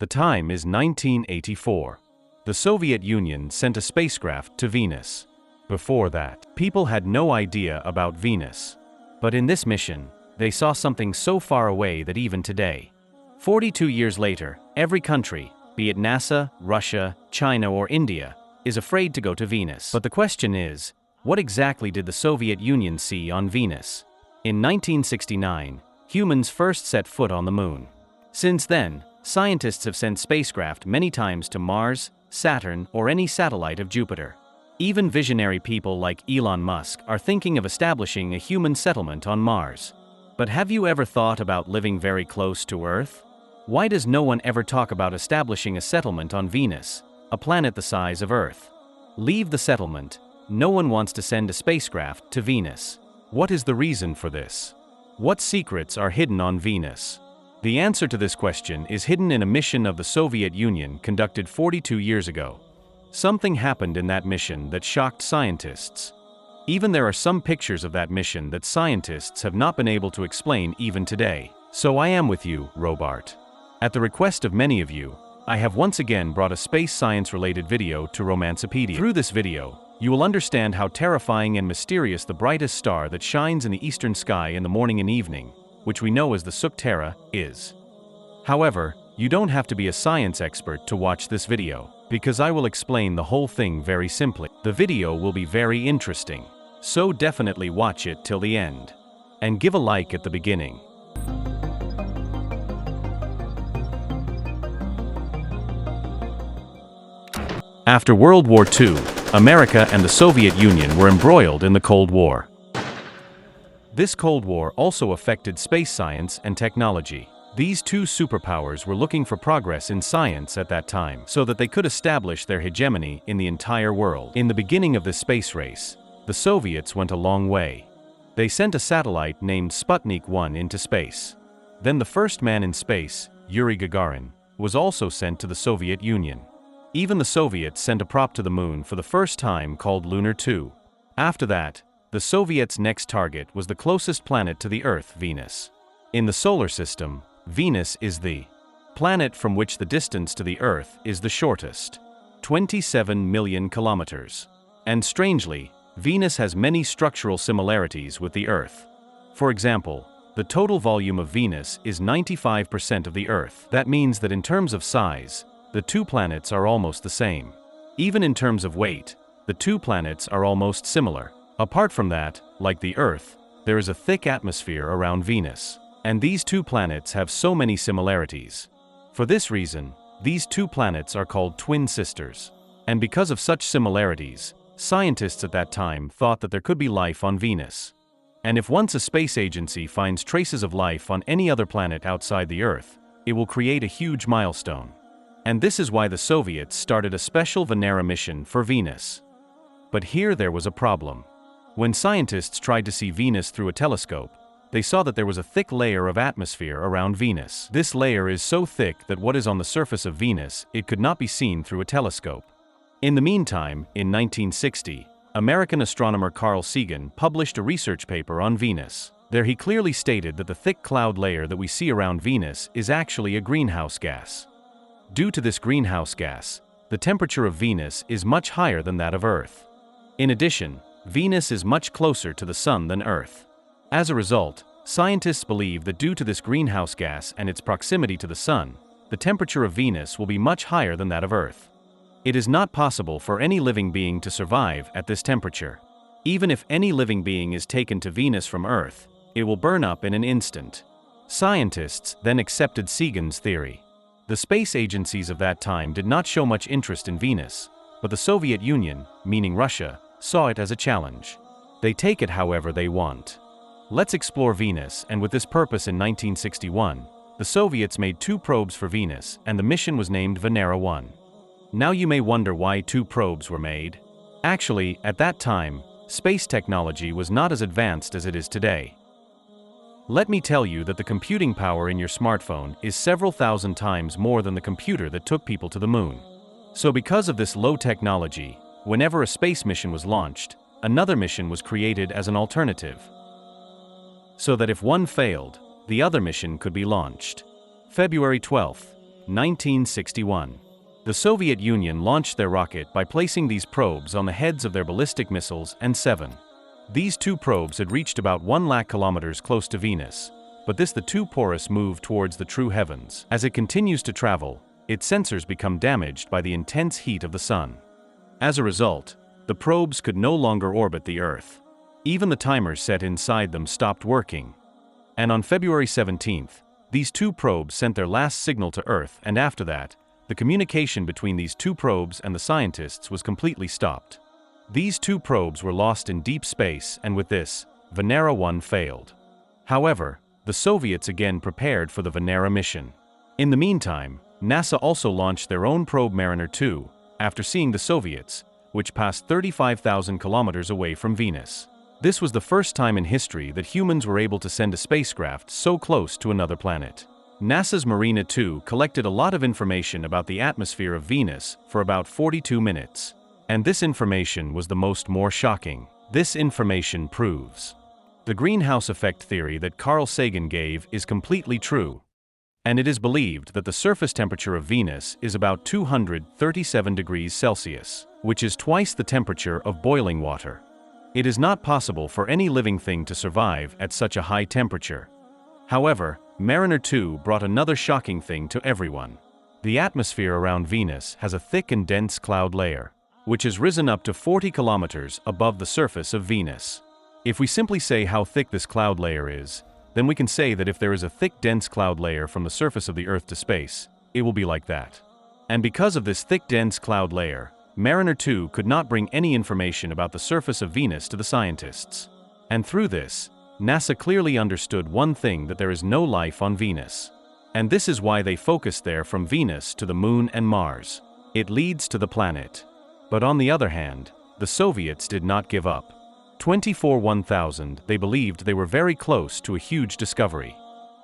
The time is 1984. The Soviet Union sent a spacecraft to Venus. Before that, people had no idea about Venus. But in this mission, they saw something so far away that even today, 42 years later, every country, be it NASA, Russia, China, or India, is afraid to go to Venus. But the question is, what exactly did the Soviet Union see on Venus? In 1969, humans first set foot on the moon. Since then, scientists have sent spacecraft many times to Mars, Saturn, or any satellite of Jupiter. Even visionary people like Elon Musk are thinking of establishing a human settlement on Mars. But have you ever thought about living very close to Earth? Why does no one ever talk about establishing a settlement on Venus, a planet the size of Earth? Leave the settlement. No one wants to send a spacecraft to Venus. What is the reason for this? What secrets are hidden on Venus? The answer to this question is hidden in a mission of the Soviet Union conducted 42 years ago. Something happened in that mission that shocked scientists. Even there are some pictures of that mission that scientists have not been able to explain even today. So I am with you, Robart. At the request of many of you, I have once again brought a space science-related video to Romancepedia. Through this video, you will understand how terrifying and mysterious the brightest star that shines in the eastern sky in the morning and evening, which we know as the Sulfuric, is. However, you don't have to be a science expert to watch this video, because I will explain the whole thing very simply. The video will be very interesting, so definitely watch it till the end. And give a like at the beginning. After World War II, America and the Soviet Union were embroiled in the Cold War. This Cold War also affected space science and technology. These two superpowers were looking for progress in science at that time so that they could establish their hegemony in the entire world. In the beginning of this space race, the Soviets went a long way. They sent a satellite named Sputnik 1 into space. Then the first man in space, Yuri Gagarin, was also sent to the Soviet Union. Even the Soviets sent a prop to the moon for the first time called Lunar 2. After that, the Soviets' next target was the closest planet to the Earth, Venus. In the solar system, Venus is the planet from which the distance to the Earth is the shortest, 27 million kilometers. And strangely, Venus has many structural similarities with the Earth. For example, the total volume of Venus is 95% of the Earth. That means that in terms of size, the two planets are almost the same. Even in terms of weight, the two planets are almost similar. Apart from that, like the Earth, there is a thick atmosphere around Venus. And these two planets have so many similarities. For this reason, these two planets are called twin sisters. And because of such similarities, scientists at that time thought that there could be life on Venus. And if once a space agency finds traces of life on any other planet outside the Earth, it will create a huge milestone. And this is why the Soviets started a special Venera mission for Venus. But here there was a problem. When scientists tried to see Venus through a telescope, they saw that there was a thick layer of atmosphere around Venus. This layer is so thick that what is on the surface of Venus, it could not be seen through a telescope. In the meantime, in 1960, American astronomer Carl Sagan published a research paper on Venus. There he clearly stated that the thick cloud layer that we see around Venus is actually a greenhouse gas. Due to this greenhouse gas, the temperature of Venus is much higher than that of Earth. In addition, Venus is much closer to the Sun than Earth. As a result, scientists believe that due to this greenhouse gas and its proximity to the Sun, the temperature of Venus will be much higher than that of Earth. It is not possible for any living being to survive at this temperature. Even if any living being is taken to Venus from Earth, it will burn up in an instant. Scientists then accepted Sagan's theory. The space agencies of that time did not show much interest in Venus, but the Soviet Union, meaning Russia, saw it as a challenge. They take it however they want. Let's explore Venus, and with this purpose in 1961, the Soviets made 2 probes for Venus, and the mission was named Venera 1. Now you may wonder why 2 probes were made. Actually, at that time, space technology was not as advanced as it is today. Let me tell you that the computing power in your smartphone is several thousand times more than the computer that took people to the moon. So because of this low technology, whenever a space mission was launched, another mission was created as an alternative, so that if one failed, the other mission could be launched. February 12, 1961. The Soviet Union launched their rocket by placing these probes on the heads of their ballistic missiles N-7. These two probes had reached about 1 lakh kilometers close to Venus, but the too porous move towards the true heavens. As it continues to travel, its sensors become damaged by the intense heat of the sun. As a result, the probes could no longer orbit the Earth. Even the timers set inside them stopped working. And on February 17th, these two probes sent their last signal to Earth, and after that, the communication between these two probes and the scientists was completely stopped. These two probes were lost in deep space, and with this, Venera 1 failed. However, the Soviets again prepared for the Venera mission. In the meantime, NASA also launched their own probe Mariner 2, after seeing the Soviets, which passed 35,000 kilometers away from Venus. This was the first time in history that humans were able to send a spacecraft so close to another planet. NASA's Mariner 2 collected a lot of information about the atmosphere of Venus for about 42 minutes. And this information was the more shocking. This information proves the greenhouse effect theory that Carl Sagan gave is completely true. And it is believed that the surface temperature of Venus is about 237 degrees Celsius, which is twice the temperature of boiling water. It is not possible for any living thing to survive at such a high temperature. However, Mariner 2 brought another shocking thing to everyone. The atmosphere around Venus has a thick and dense cloud layer, which has risen up to 40 kilometers above the surface of Venus. If we simply say how thick this cloud layer is, then we can say that if there is a thick dense cloud layer from the surface of the Earth to space, it will be like that. And because of this thick dense cloud layer, Mariner 2 could not bring any information about the surface of Venus to the scientists. And through this, NASA clearly understood one thing, that there is no life on Venus. And this is why they focused there from Venus to the Moon and Mars. It leads to the planet. But on the other hand, the Soviets did not give up. 24-1000, they believed they were very close to a huge discovery.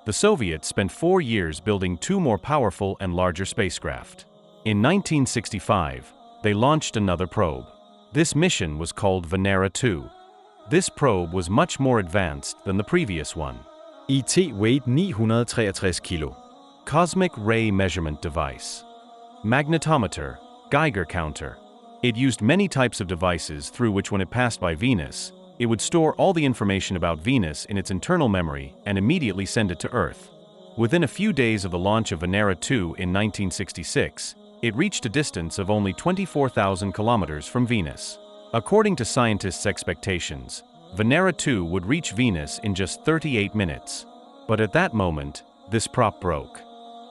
The Soviets spent 4 years building 2 more powerful and larger spacecraft. In 1965, they launched another probe. This mission was called Venera 2. This probe was much more advanced than the previous one. IT weight 963 kilo. Cosmic ray measurement device. Magnetometer, Geiger counter. It used many types of devices through which, when it passed by Venus, it would store all the information about Venus in its internal memory and immediately send it to Earth. Within a few days of the launch of Venera 2 in 1966, it reached a distance of only 24,000 kilometers from Venus. According to scientists' expectations, Venera 2 would reach Venus in just 38 minutes. But at that moment, this prop broke.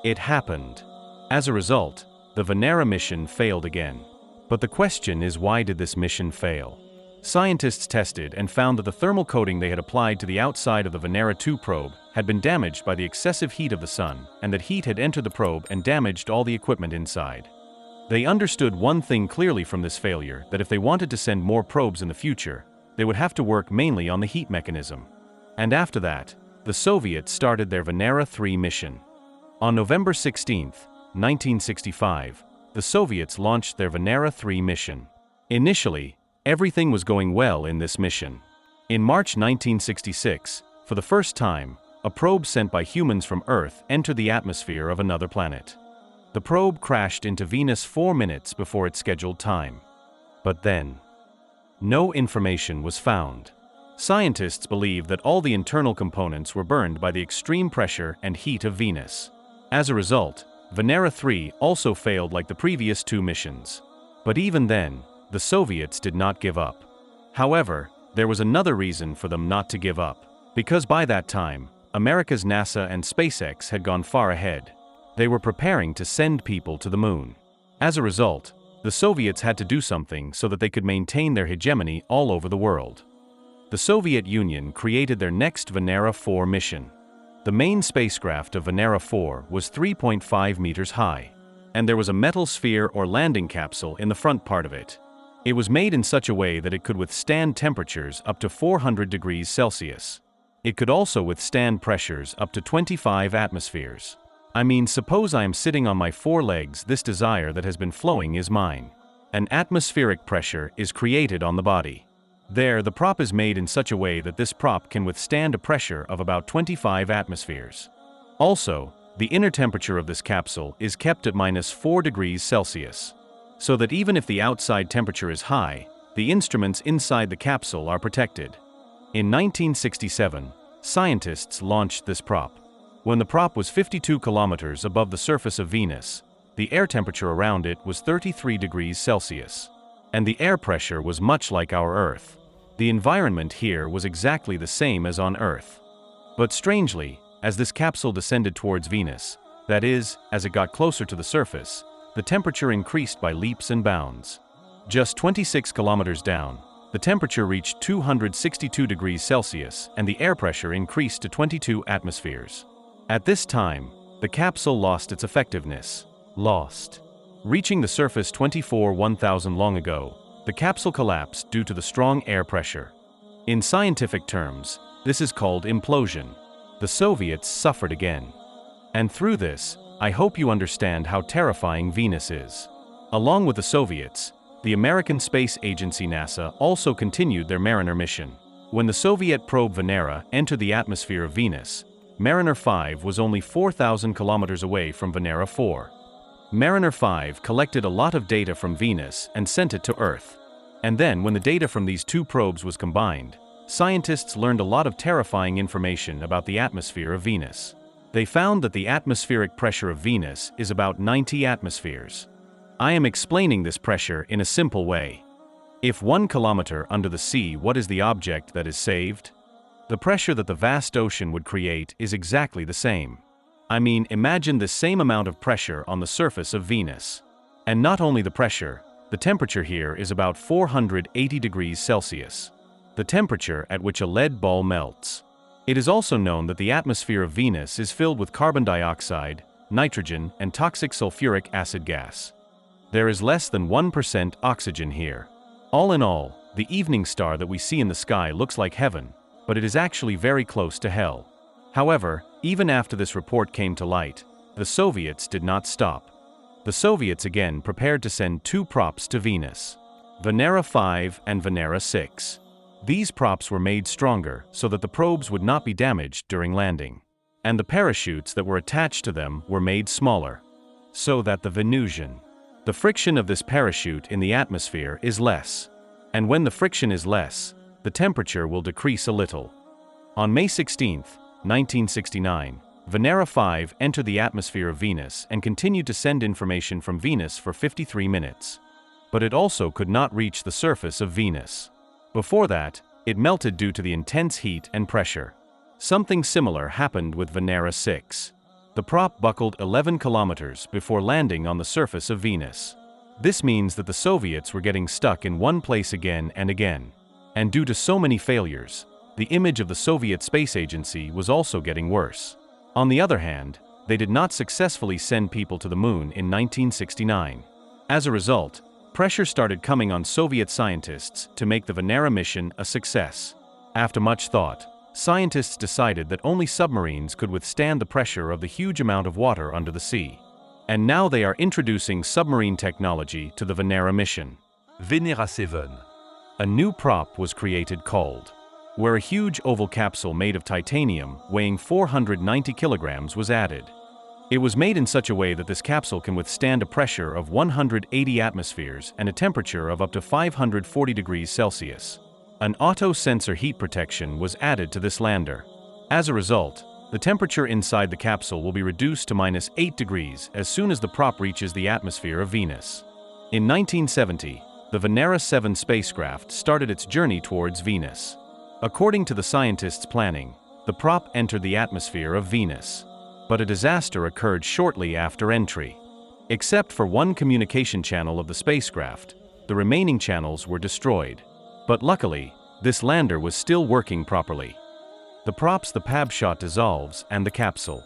It happened. As a result, the Venera mission failed again. But the question is, why did this mission fail? Scientists tested and found that the thermal coating they had applied to the outside of the Venera 2 probe had been damaged by the excessive heat of the sun, and that heat had entered the probe and damaged all the equipment inside. They understood one thing clearly from this failure, that if they wanted to send more probes in the future, they would have to work mainly on the heat mechanism. And after that, the Soviets started their Venera 3 mission. On November 16, 1965, the Soviets launched their Venera 3 mission. Initially, everything was going well in this mission. In March 1966, for the first time, a probe sent by humans from Earth entered the atmosphere of another planet. The probe crashed into Venus 4 minutes before its scheduled time. But then, no information was found. Scientists believe that all the internal components were burned by the extreme pressure and heat of Venus. As a result, Venera 3 also failed like the previous 2 missions. But even then, the Soviets did not give up. However, there was another reason for them not to give up. Because by that time, America's NASA and SpaceX had gone far ahead. They were preparing to send people to the moon. As a result, the Soviets had to do something so that they could maintain their hegemony all over the world. The Soviet Union created their next Venera 4 mission. The main spacecraft of Venera 4 was 3.5 meters high, and there was a metal sphere or landing capsule in the front part of it. It was made in such a way that it could withstand temperatures up to 400 degrees Celsius. It could also withstand pressures up to 25 atmospheres. I mean, suppose I am sitting on my 4 legs, this desire that has been flowing is mine. An atmospheric pressure is created on the body. There, the prop is made in such a way that this prop can withstand a pressure of about 25 atmospheres. Also, the inner temperature of this capsule is kept at -4 degrees Celsius. So that even if the outside temperature is high, the instruments inside the capsule are protected. In 1967, scientists launched this prop. When the prop was 52 kilometers above the surface of Venus, the air temperature around it was 33 degrees Celsius. And the air pressure was much like our Earth. The environment here was exactly the same as on Earth. But strangely, as this capsule descended towards Venus, that is, as it got closer to the surface, the temperature increased by leaps and bounds. Just 26 kilometers down, the temperature reached 262 degrees Celsius and the air pressure increased to 22 atmospheres. At this time, the capsule lost its effectiveness. Reaching the surface 1000 long ago, the capsule collapsed due to the strong air pressure. In scientific terms, this is called implosion. The Soviets suffered again. And through this, I hope you understand how terrifying Venus is. Along with the Soviets, the American Space Agency NASA also continued their Mariner mission. When the Soviet probe Venera entered the atmosphere of Venus, Mariner 5 was only 4,000 kilometers away from Venera 4. Mariner 5 collected a lot of data from Venus and sent it to Earth. And then when the data from these two probes was combined, scientists learned a lot of terrifying information about the atmosphere of Venus. They found that the atmospheric pressure of Venus is about 90 atmospheres. I am explaining this pressure in a simple way. If 1 kilometer under the sea, what is the object that is saved? The pressure that the vast ocean would create is exactly the same. I mean, imagine the same amount of pressure on the surface of Venus. And not only the pressure, the temperature here is about 480 degrees Celsius. The temperature at which a lead ball melts. It is also known that the atmosphere of Venus is filled with carbon dioxide, nitrogen, and toxic sulfuric acid gas. There is less than 1% oxygen here. All in all, the evening star that we see in the sky looks like heaven, but it is actually very close to hell. However, even after this report came to light, the Soviets did not stop. The Soviets again prepared to send two props to Venus, Venera 5 and Venera 6. These props were made stronger so that the probes would not be damaged during landing. And the parachutes that were attached to them were made smaller, so that the friction of this parachute in the atmosphere is less. And when the friction is less, the temperature will decrease a little. On May 16, 1969, Venera 5 entered the atmosphere of Venus and continued to send information from Venus for 53 minutes. But it also could not reach the surface of Venus. Before that, it melted due to the intense heat and pressure. Something similar happened with Venera 6. The prop buckled 11 kilometers before landing on the surface of Venus. This means that the Soviets were getting stuck in one place again and again. And due to so many failures, the image of the Soviet Space Agency was also getting worse. On the other hand, they did not successfully send people to the moon in 1969. As a result, pressure started coming on Soviet scientists to make the Venera mission a success. After much thought, scientists decided that only submarines could withstand the pressure of the huge amount of water under the sea. And now they are introducing submarine technology to the Venera mission. Venera 7. A new prop was created called, where a huge oval capsule made of titanium weighing 490 kilograms was added. It was made in such a way that this capsule can withstand a pressure of 180 atmospheres and a temperature of up to 540 degrees Celsius. An auto-sensor heat protection was added to this lander. As a result, the temperature inside the capsule will be reduced to -8 degrees as soon as the prop reaches the atmosphere of Venus. In 1970, the Venera 7 spacecraft started its journey towards Venus. According to the scientists' planning, the prop entered the atmosphere of Venus. But a disaster occurred shortly after entry. Except for one communication channel of the spacecraft, the remaining channels were destroyed. But luckily, this lander was still working properly. The PAB shot dissolves and the capsule.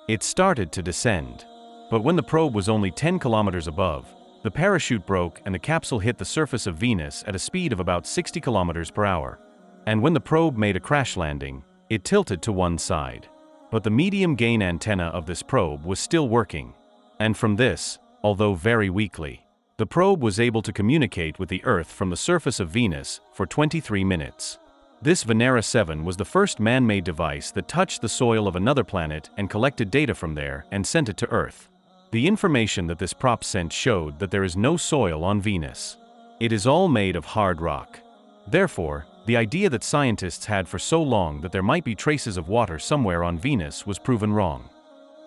It started to descend. But when the probe was only 10 kilometers above, the parachute broke and the capsule hit the surface of Venus at a speed of about 60 kilometers per hour. And when the probe made a crash landing, it tilted to one side. But the medium-gain antenna of this probe was still working. And from this, although very weakly, the probe was able to communicate with the Earth from the surface of Venus for 23 minutes. This Venera 7 was the first man-made device that touched the soil of another planet and collected data from there and sent it to Earth. The information that this prop sent showed that there is no soil on Venus. It is all made of hard rock. Therefore, the idea that scientists had for so long that there might be traces of water somewhere on Venus was proven wrong.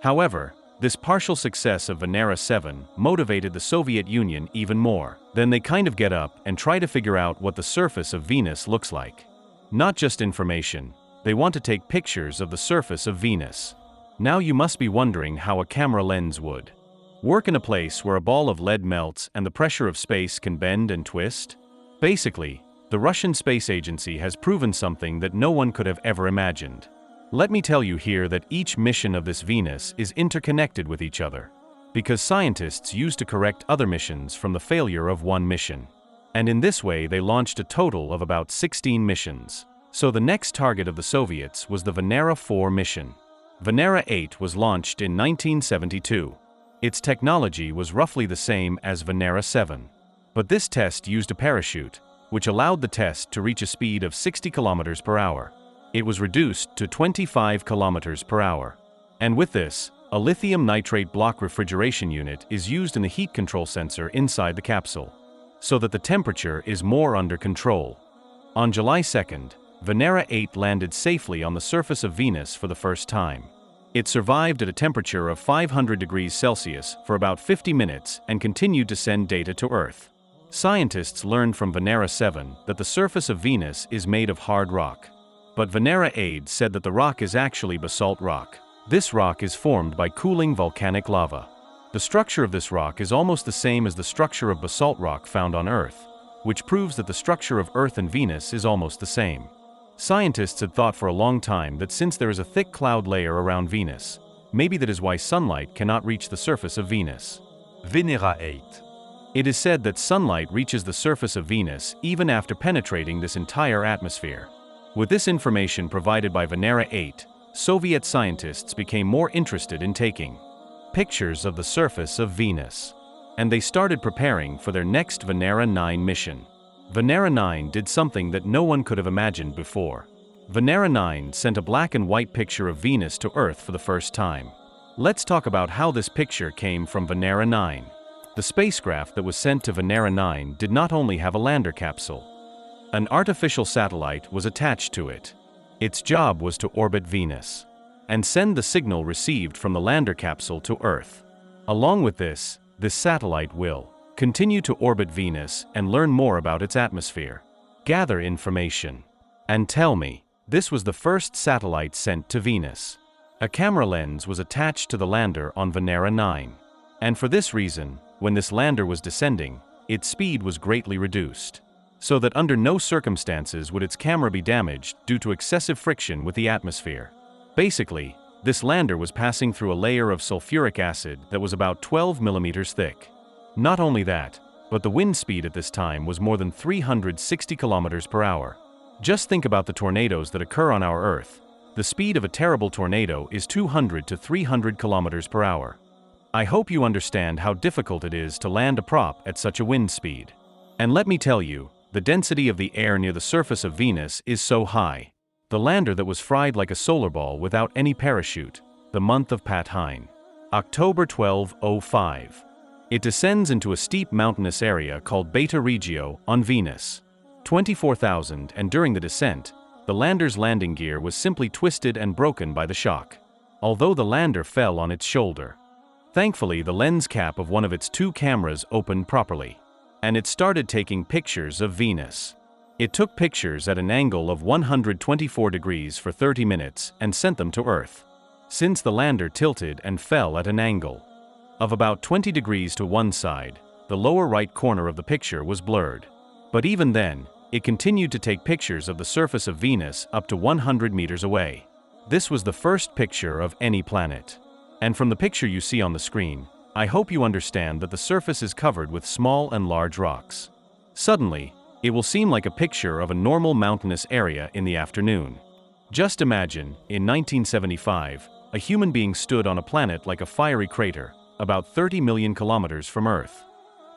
However, this partial success of Venera 7 motivated the Soviet Union even more. Then they kind of get up and try to figure out what the surface of Venus looks like. Not just information, they want to take pictures of the surface of Venus. Now you must be wondering how a camera lens would work in a place where a ball of lead melts and the pressure of space can bend and twist. Basically, the Russian Space Agency has proven something that no one could have ever imagined. Let me tell you here that each mission of this Venus is interconnected with each other, because scientists used to correct other missions from the failure of one mission. And in this way they launched a total of about 16 missions. So the next target of the Soviets was the Venera 4 mission. Venera 8 was launched in 1972. Its technology was roughly the same as Venera 7. But this test used a parachute, which allowed the test to reach a speed of 60 kilometers per hour. It was reduced to 25 kilometers per hour. And with this, a lithium nitrate block refrigeration unit is used in the heat control sensor inside the capsule, so that the temperature is more under control. On July 2nd, Venera 8 landed safely on the surface of Venus for the first time. It survived at a temperature of 500 degrees Celsius for about 50 minutes and continued to send data to Earth. Scientists learned from Venera 7 that the surface of Venus is made of hard rock. But Venera 8 said that the rock is actually basalt rock. This rock is formed by cooling volcanic lava. The structure of this rock is almost the same as the structure of basalt rock found on Earth, which proves that the structure of Earth and Venus is almost the same. Scientists had thought for a long time that since there is a thick cloud layer around Venus, maybe that is why sunlight cannot reach the surface of Venus. Venera 8. It is said that sunlight reaches the surface of Venus even after penetrating this entire atmosphere. With this information provided by Venera 8, Soviet scientists became more interested in taking pictures of the surface of Venus. And they started preparing for their next Venera 9 mission. Venera 9 did something that no one could have imagined before. Venera 9 sent a black and white picture of Venus to Earth for the first time. Let's talk about how this picture came from Venera 9. The spacecraft that was sent to Venera 9 did not only have a lander capsule. An artificial satellite was attached to it. Its job was to orbit Venus and send the signal received from the lander capsule to Earth. Along with this satellite will continue to orbit Venus and learn more about its atmosphere, gather information, and tell me. This was the first satellite sent to Venus. A camera lens was attached to the lander on Venera 9. And for this reason, when this lander was descending, its speed was greatly reduced, so that under no circumstances would its camera be damaged due to excessive friction with the atmosphere. Basically, this lander was passing through a layer of sulfuric acid that was about 12 millimeters thick. Not only that, but the wind speed at this time was more than 360 kilometers per hour. Just think about the tornadoes that occur on our Earth. The speed of a terrible tornado is 200 to 300 kilometers per hour. I hope you understand how difficult it is to land a prop at such a wind speed. And let me tell you, the density of the air near the surface of Venus is so high. The lander that was fried like a solar ball without any parachute, the month of Pat Hine. October 12, 05. It descends into a steep mountainous area called Beta Regio on Venus. 24,000, and during the descent, the lander's landing gear was simply twisted and broken by the shock, although the lander fell on its shoulder. Thankfully, the lens cap of one of its two cameras opened properly, and it started taking pictures of Venus. It took pictures at an angle of 124 degrees for 30 minutes and sent them to Earth. Since the lander tilted and fell at an angle of about 20 degrees to one side, the lower right corner of the picture was blurred. But even then, it continued to take pictures of the surface of Venus up to 100 meters away. This was the first picture of any planet. And from the picture you see on the screen, I hope you understand that the surface is covered with small and large rocks. Suddenly, it will seem like a picture of a normal mountainous area in the afternoon. Just imagine, in 1975, a human being stood on a planet like a fiery crater, about 30 million kilometers from Earth.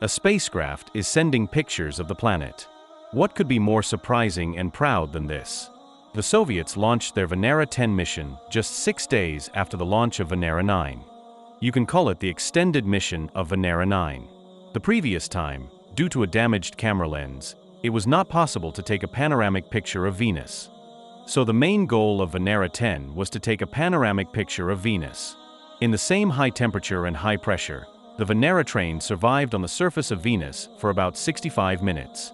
A spacecraft is sending pictures of the planet. What could be more surprising and proud than this? The Soviets launched their Venera 10 mission just 6 days after the launch of Venera 9. You can call it the extended mission of Venera 9. The previous time, due to a damaged camera lens, it was not possible to take a panoramic picture of Venus. So the main goal of Venera 10 was to take a panoramic picture of Venus. In the same high temperature and high pressure, the Venera train survived on the surface of Venus for about 65 minutes.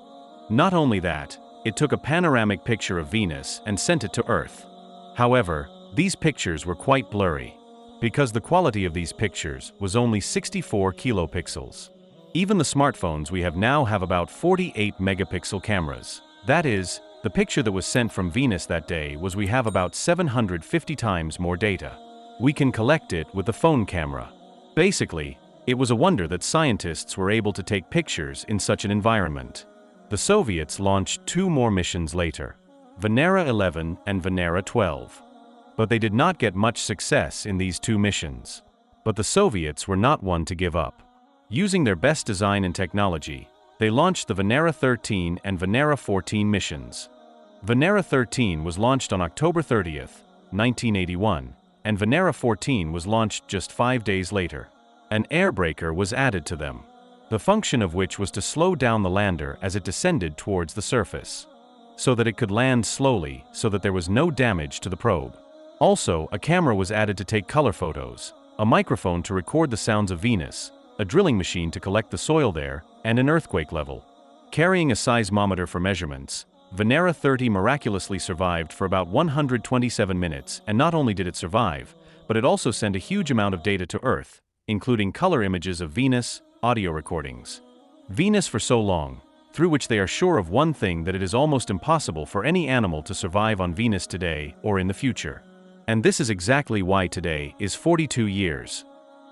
Not only that, it took a panoramic picture of Venus and sent it to Earth. However, these pictures were quite blurry, because the quality of these pictures was only 64 kilopixels. Even the smartphones we have now have about 48 megapixel cameras. That is, the picture that was sent from Venus that day was we have about 750 times more data. We can collect it with the phone camera. Basically, it was a wonder that scientists were able to take pictures in such an environment. The Soviets launched 2 more missions later, Venera 11 and Venera 12. But they did not get much success in these 2 missions. But the Soviets were not one to give up. Using their best design and technology, they launched the Venera 13 and Venera 14 missions. Venera 13 was launched on October 30th, 1981, and Venera 14 was launched just 5 days later. An air braker was added to them, the function of which was to slow down the lander as it descended towards the surface, so that it could land slowly so that there was no damage to the probe. Also, a camera was added to take color photos, a microphone to record the sounds of Venus, a drilling machine to collect the soil there, and an earthquake level. Carrying a seismometer for measurements, Venera 30 miraculously survived for about 127 minutes, and not only did it survive, but it also sent a huge amount of data to Earth, including color images of Venus, audio recordings. Venus for so long, through which they are sure of one thing, that it is almost impossible for any animal to survive on Venus today or in the future. And this is exactly why today is 42 years.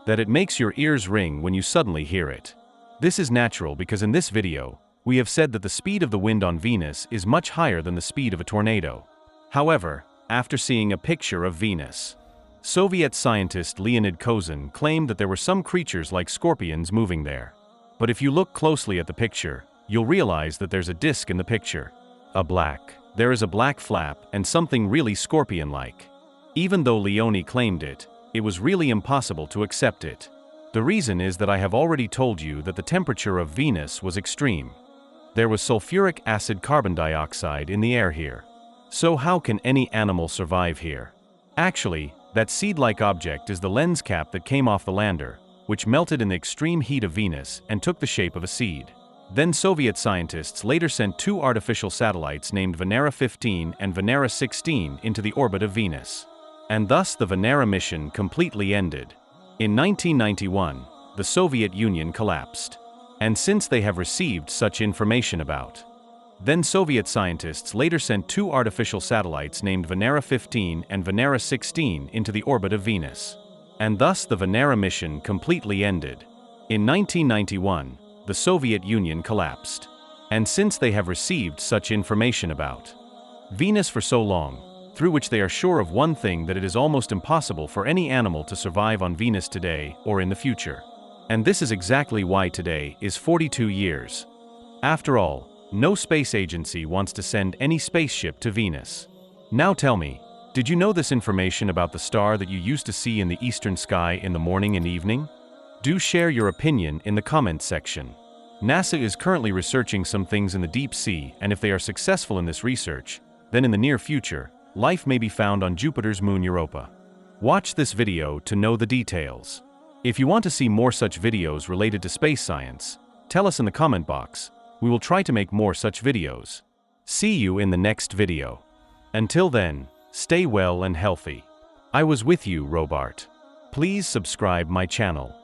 That it makes your ears ring when you suddenly hear it. This is natural because in this video, we have said that the speed of the wind on Venus is much higher than the speed of a tornado. However, after seeing a picture of Venus, Soviet scientist Leonid Kozin claimed that there were some creatures like scorpions moving there. But if you look closely at the picture, you'll realize that there's a disc in the picture. There is a black flap and something really scorpion-like. Even though Leone claimed it, it was really impossible to accept it. The reason is that I have already told you that the temperature of Venus was extreme. There was sulfuric acid carbon dioxide in the air here. So how can any animal survive here? Actually, that seed-like object is the lens cap that came off the lander, which melted in the extreme heat of Venus and took the shape of a seed. Then Soviet scientists later sent 2 artificial satellites named Venera 15 and Venera 16 into the orbit of Venus. And thus the Venera mission completely ended. In 1991, the Soviet Union collapsed. And since they have received such information about, then Soviet scientists later sent 2 artificial satellites named Venera 15 and Venera 16 into the orbit of Venus. And thus the Venera mission completely ended. In 1991, the Soviet Union collapsed. And since they have received such information about Venus for so long, through which they are sure of one thing, that it is almost impossible for any animal to survive on Venus today or in the future. And this is exactly why today is 42 years. After all, no space agency wants to send any spaceship to Venus. Now tell me, did you know this information about the star that you used to see in the eastern sky in the morning and evening? Do share your opinion in the comments section. NASA is currently researching some things in the deep sea, and if they are successful in this research, then in the near future, life may be found on Jupiter's moon Europa. Watch this video to know the details. If you want to see more such videos related to space science, tell us in the comment box. We will try to make more such videos. See you in the next video. Until then, stay well and healthy. I was with you, Robart. Please subscribe my channel.